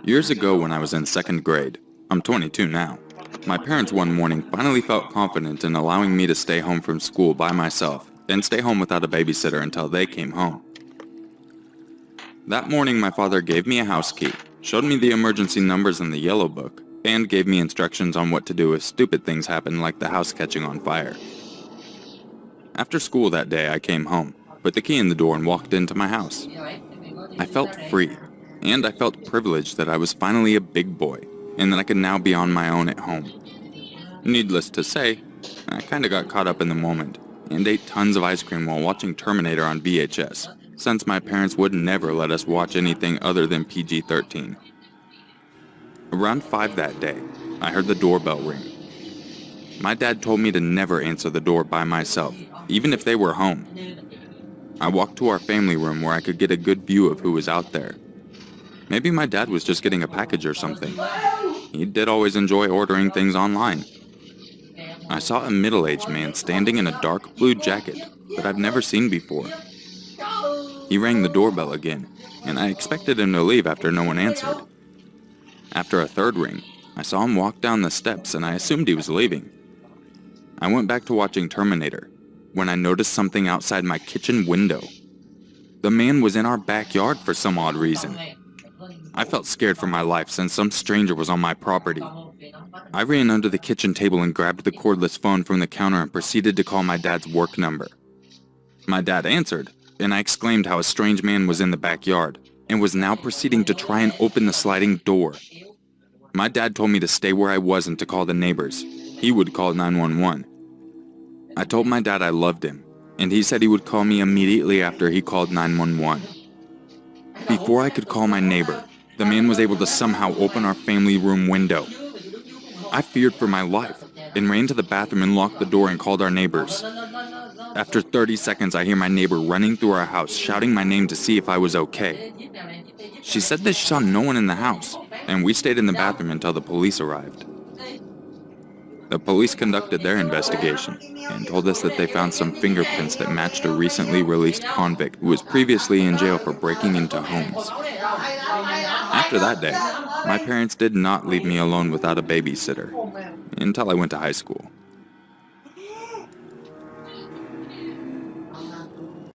Years ago when I was in second grade, I'm 22 now, my parents one morning finally felt confident in allowing me to stay home from school by myself and stay home without a babysitter until they came home. That morning my father gave me a house key, showed me the emergency numbers in the yellow book, and gave me instructions on what to do if stupid things happen like the house catching on fire. After school that day I came home, put the key in the door and walked into my house. I felt free, and I felt privileged that I was finally a big boy, and that I could now be on my own at home. Needless to say, I kinda got caught up in the moment, and ate tons of ice cream while watching Terminator on VHS, since my parents would never let us watch anything other than PG-13. Around 5 that day, I heard the doorbell ring. My dad told me to never answer the door by myself, even if they were home. I walked to our family room where I could get a good view of who was out there. Maybe my dad was just getting a package or something. He did always enjoy ordering things online. I saw a middle-aged man standing in a dark blue jacket that I've never seen before. He rang the doorbell again, and I expected him to leave after no one answered. After a third ring, I saw him walk down the steps and I assumed he was leaving. I went back to watching Terminator when I noticed something outside my kitchen window. The man was in our backyard for some odd reason. I felt scared for my life since some stranger was on my property. I ran under the kitchen table and grabbed the cordless phone from the counter and proceeded to call my dad's work number. My dad answered, and I exclaimed how a strange man was in the backyard and was now proceeding to try and open the sliding door. My dad told me to stay where I was and to call the neighbors. He would call 911. I told my dad I loved him, and he said he would call me immediately after he called 911. Before I could call my neighbor, the man was able to somehow open our family room window. I feared for my life and ran to the bathroom and locked the door and called our neighbors. After 30 seconds, I hear my neighbor running through our house, shouting my name to see if I was okay. She said that she saw no one in the house, and we stayed in the bathroom until the police arrived. The police conducted their investigation and told us that they found some fingerprints that matched a recently released convict who was previously in jail for breaking into homes. After that day, my parents did not leave me alone without a babysitter until I went to high school.